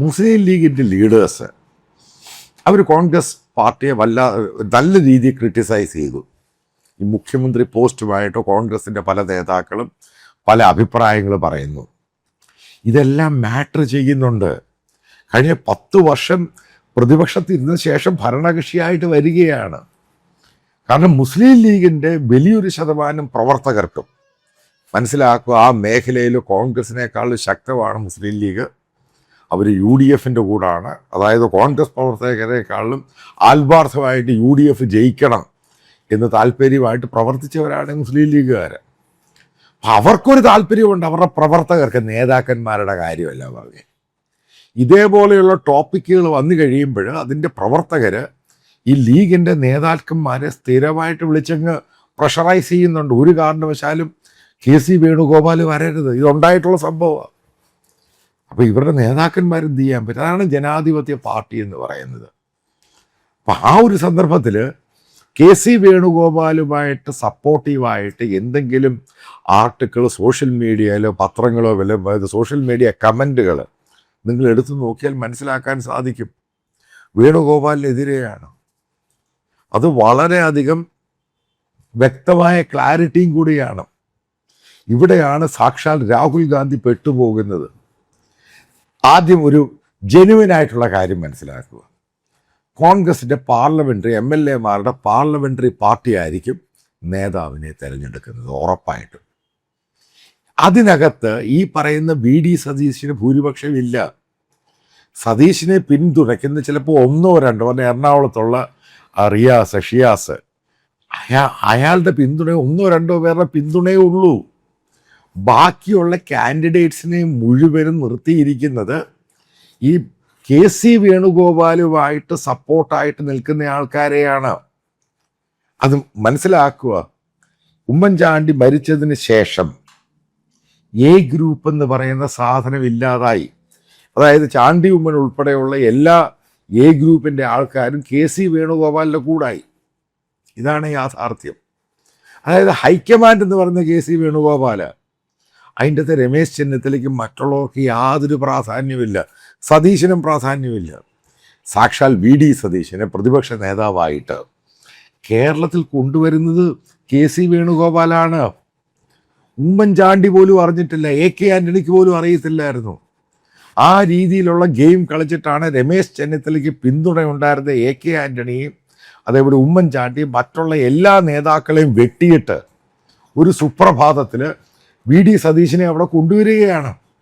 മുസ്ലിം ലീഗിൻ്റെ ലീഡേഴ്സ് അവർ കോൺഗ്രസ് പാർട്ടിയെ നല്ല രീതിയിൽ ക്രിട്ടിസൈസ് ചെയ്തു. ഈ മുഖ്യമന്ത്രി പോസ്റ്റുമായിട്ട് കോൺഗ്രസിൻ്റെ പല നേതാക്കളും പല അഭിപ്രായങ്ങൾ പറയുന്നു. ഇതെല്ലാം മാറ്റർ ചെയ്യുന്നുണ്ട്. കഴിഞ്ഞ 10 വർഷം പ്രതിപക്ഷത്തിരുന്ന ശേഷം ഭരണകക്ഷിയായിട്ട് വരികയാണ്. കാരണം മുസ്ലിം ലീഗിൻ്റെ വലിയൊരു ശതമാനം പ്രവർത്തകർക്കും മനസ്സിലാക്കുക, ആ മേഖലയിൽ കോൺഗ്രസിനേക്കാൾ ശക്തമാണ് മുസ്ലിം ലീഗ്. അവർ UDF കൂടാണ്. അതായത് കോൺഗ്രസ് പ്രവർത്തകരെക്കാളും ആത്മാർത്ഥമായിട്ട് UDF ജയിക്കണം എന്ന് താല്പര്യമായിട്ട് പ്രവർത്തിച്ചവരാണ് മുസ്ലിം ലീഗുകാർ. അപ്പം അവർക്കൊരു താല്പര്യമുണ്ട് അവരുടെ പ്രവർത്തകർക്ക്, നേതാക്കന്മാരുടെ കാര്യമല്ല ഭാവി. ഇതേപോലെയുള്ള ടോപ്പിക്കുകൾ വന്നു കഴിയുമ്പോൾ അതിൻ്റെ പ്രവർത്തകർ ഈ ലീഗിൻ്റെ നേതാക്കന്മാരെ സ്ഥിരമായിട്ട് വിളിച്ചങ്ങ് പ്രഷറൈസ് ചെയ്യുന്നുണ്ട്. ഒരു കാരണവശാലും KC വേണുഗോപാൽ വരരുത്, ഇതുണ്ടായിട്ടുള്ള സംഭവമാണ്. അപ്പോൾ ഇവരുടെ നേതാക്കന്മാരെന്ത് ചെയ്യാൻ പറ്റും? അതാണ് ജനാധിപത്യ പാർട്ടി എന്ന് പറയുന്നത്. അപ്പം ആ ഒരു സന്ദർഭത്തിൽ KC വേണുഗോപാലുമായിട്ട് സപ്പോർട്ടീവായിട്ട് എന്തെങ്കിലും ആർട്ടിക്കിൾ സോഷ്യൽ മീഡിയയിലോ പത്രങ്ങളോ വല്ല സോഷ്യൽ മീഡിയ കമൻറ്റുകൾ നിങ്ങൾ എടുത്തു നോക്കിയാൽ മനസ്സിലാക്കാൻ സാധിക്കും വേണുഗോപാലിനെതിരെയാണ്. അത് വളരെയധികം വ്യക്തമായ ക്ലാരിറ്റിയും കൂടിയാണ്. ഇവിടെയാണ് സാക്ഷാൽ രാഹുൽ ഗാന്ധി പെട്ടുപോകുന്നത്. ആദ്യം ഒരു ജെനുവിനായിട്ടുള്ള കാര്യം മനസ്സിലാക്കുക. കോൺഗ്രസിൻ്റെ പാർലമെൻ്ററി MLAമാരുടെ പാർലമെൻ്ററി പാർട്ടിയായിരിക്കും നേതാവിനെ തിരഞ്ഞെടുക്കുന്നത് ഉറപ്പായിട്ടും. അതിനകത്ത് ഈ പറയുന്ന VD സതീശിന് ഭൂരിപക്ഷമില്ല. സതീശിനെ പിന്തുണയ്ക്കുന്ന ചിലപ്പോൾ 1 or 2 പറഞ്ഞ എറണാകുളത്തുള്ള ഷിയാസ് അയാളുടെ പിന്തുണ 1 or 2 പേരുടെ പിന്തുണയേ ഉള്ളൂ. ബാക്കിയുള്ള കാൻഡിഡേറ്റ്സിനെ മുഴുവനും നിർത്തിയിരിക്കുന്നത് ഈ KC വേണുഗോപാലുമായിട്ട് സപ്പോർട്ടായിട്ട് നിൽക്കുന്ന ആൾക്കാരെയാണ്. അത് മനസ്സിലാക്കുക. ഉമ്മൻചാണ്ടി മരിച്ചതിന് ശേഷം A ഗ്രൂപ്പ് എന്ന് പറയുന്ന സാധനം ഇല്ലാതായി. അതായത് ചാണ്ടി ഉമ്മൻ ഉൾപ്പെടെയുള്ള എല്ലാ A ഗ്രൂപ്പിൻ്റെ ആൾക്കാരും KC വേണുഗോപാലിൻ്റെ കൂടായി. ഇതാണ് യാഥാർത്ഥ്യം. അതായത് ഹൈക്കമാൻഡ് എന്ന് പറയുന്ന KC വേണുഗോപാൽ, അതിൻ്റെ അകത്ത് രമേശ് ചെന്നിത്തലയ്ക്കും മറ്റുള്ളവർക്ക് യാതൊരു പ്രാധാന്യമില്ല, സതീശനും പ്രാധാന്യമില്ല. സാക്ഷാൽ VD സതീശനെ പ്രതിപക്ഷ നേതാവായിട്ട് കേരളത്തിൽ കൊണ്ടുവരുന്നത് KC വേണുഗോപാലാണ്. ഉമ്മൻചാണ്ടി പോലും അറിഞ്ഞിട്ടില്ല, AK ആൻ്റണിക്ക് പോലും അറിയത്തില്ലായിരുന്നു. ആ രീതിയിലുള്ള ഗെയിം കളിച്ചിട്ടാണ് രമേശ് ചെന്നിത്തലയ്ക്ക് പിന്തുണയുണ്ടായിരുന്ന AK ആൻ്റണിയും അതേപോലെ ഉമ്മൻചാണ്ടിയും മറ്റുള്ള എല്ലാ നേതാക്കളെയും വെട്ടിയിട്ട് ഒരു സുപ്രഭാതത്തിൽ VD സതീശനെ അവിടെ കൊണ്ടുവരികയാണ്.